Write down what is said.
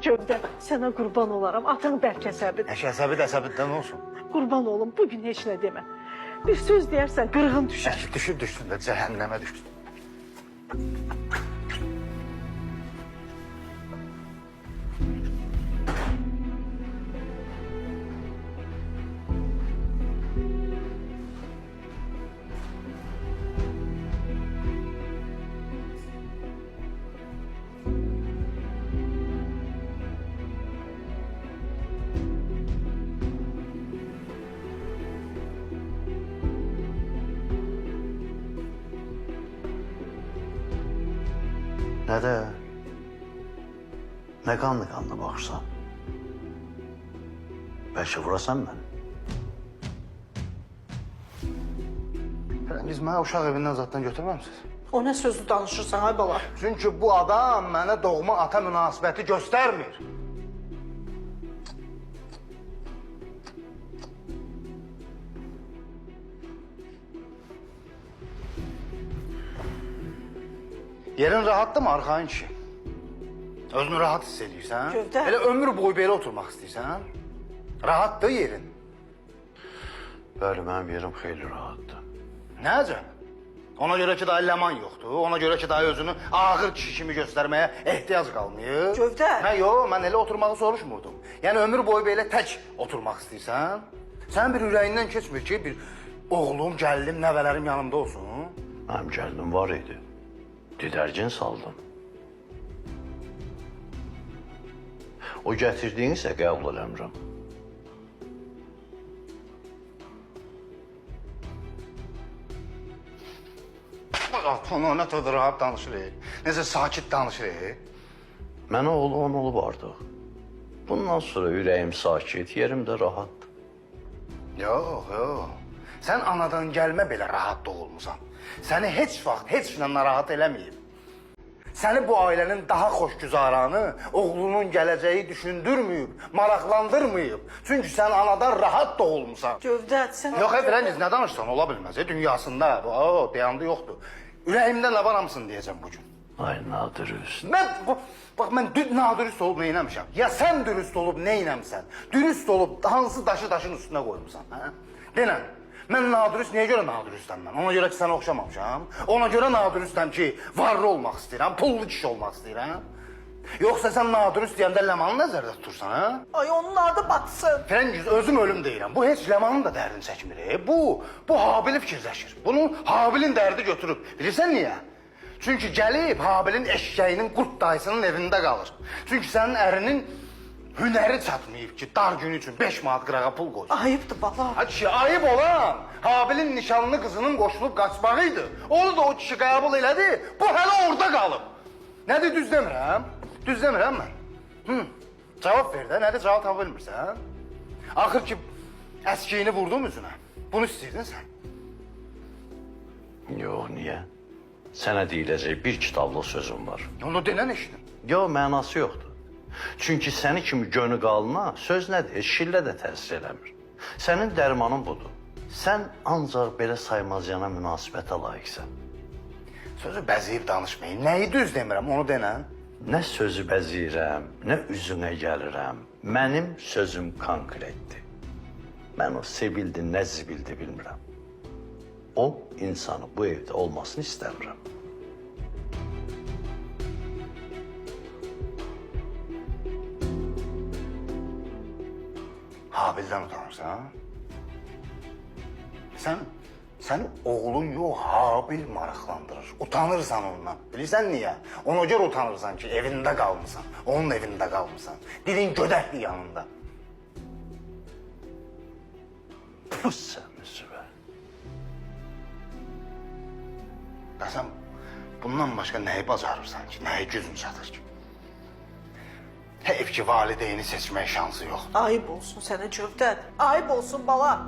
Gövdə, sənə qurban olaram. Atan bəlkə səbir. Əsəbi də əsəbidən olsun. Qurban olum, bu gün heç nə demə. Bir söz deyərsən qırğın düşər. Düşsün də cəhənnəmə düşsün. Nədə? Nə qanlı baxırsan? Bəlkə vurasan məni? Biz mənə uşaq evindən zaten götürməmsiniz. O nə sözü danışırsan ay bala? Çünki bu adam mənə doğma ata münasibəti göstərmir. Yerin rahatdır mı arxayın kişi? Özünü rahat hiss edirsən? Gövdə. Elə ömür boyu belə oturmaq istəyirsən? Rahatdır yerin. Bəli, mənim yerim xeyli rahatdır. Necə? Ona görə ki, daha ləman yoxdur. Ona görə ki, daha özünü ağır kişi kimi göstərməyə ehtiyac qalmıyor. Gövdə. Hə, yox, mən elə oturmağı soruşmurdum. Yəni ömür boyu belə tək oturmaq istəyirsən? Sənin bir ürəyindən keçmir ki, bir oğlum, gəlinim, nəvələrim yanımda olsun. Mənim gəlinim var idi. Didərgin saldım. O gətirdiyini isə qəbul eləmirəm. Onu nə tövbe rahat danışır, necə sakit danışır. Mənə oğlu on olub artıq. Bundan sonra ürəyim sakit, yerim də rahatdır. Yox, yox. Sən anadan gəlmə belə rahat doğulmusan. Səni heç vaxt heç nə narahat eləməyib. Səni bu ailənin daha xoşgüzaranı, oğlunun gələcəyi düşündürməyib, maraqlandırmayıb. Çünki sən anadan rahat doğulmusan. Gövdə, sən... Yox, Firəngiz, nə danışsan, ola bilməz. Dünyasında, deyandı yoxdur. Ürəyimdə nə var hamısını deyəcəm bugün. Ay, nadürüst. Bax, mən nadürüst olub neynəmişəm? Ya sən dürüst olub neynəmsən? Dürüst olub hansı daşı daşın üstünə qoymuşsan, hə? Denən, mən nadürüst, niyə görə nadürüstəm mən? Ona görə ki, sənə oxşamamışam. Ona görə nadürüstəm ki, varlı olmaq istəyirəm, pullu kişi olmaq istəyirəm. Yoxsa sən nadürüst deyəndə Ləmanı nəzərdə tutursan, hə? Ay, onun adı batsın. Firəngiz, özüm ölüm deyirəm. Bu heç Ləmanın da dərdini çəkmir. Bu Habili fikirləşir. Bunu Habilin dərdi götürüb. Bilirsən niyə? Çünki gəlib Habilin eşkəyinin qurt dayısının evində qalır. Çünki sənin ərinin hünəri çatmayıb ki, dar günü üçün 5 manat qırağa pul qoysun. Ayıbdır bala. Ha kişi, ayıb olan Habilin nişanlı qızının qoşulub qaçmağıydı. Onu da o kişi qəbul elədi, bu hələ orada qalıb. Nədir, düz demirəm? Düz demirəm mən? Cavab ver də, nədir, cavab tapa bilmirsən? Axır ki, əskiyini vurdum üzünə. Bunu istəyirdin sən. Yox, niyə? Sənə deyiləcək bir kitablıq sözüm var. Onu denən eşidin. Yox, mənası yoxdur. Çünki səni kimi gönü qalına söz nədir, şillə də təsir eləmir. Sənin dərmanın budur. Sən ancaq belə saymazyana münasibətə layiqsən. Sözü bəziyib danışmayın. Nəyi düz demirəm, onu denən. Nə sözü bəziyirəm, nə üzünə gəlirəm. Mənim sözüm konkretdir. Mən o sevildi, nə zibildi bilmirəm. O insanı bu evdə olmasını istəmirəm. Habildən utanırsan? Səni oğlun yox, Habil maraqlandırır. Utanırsan ondan. Bilirsən niyə? Ona görə utanırsan ki, evində qalmısan. Onun evində qalmısan. Dilin gödəkli yanında. Pus sən müsibə. Ya sən bundan başqa nəyi bacarırsan ki, nəyi gücün çatır ki? Heyf ki, valideyni seçmək şansı yox. Ayıb olsun sənə Gövdə. Ayıb olsun bala.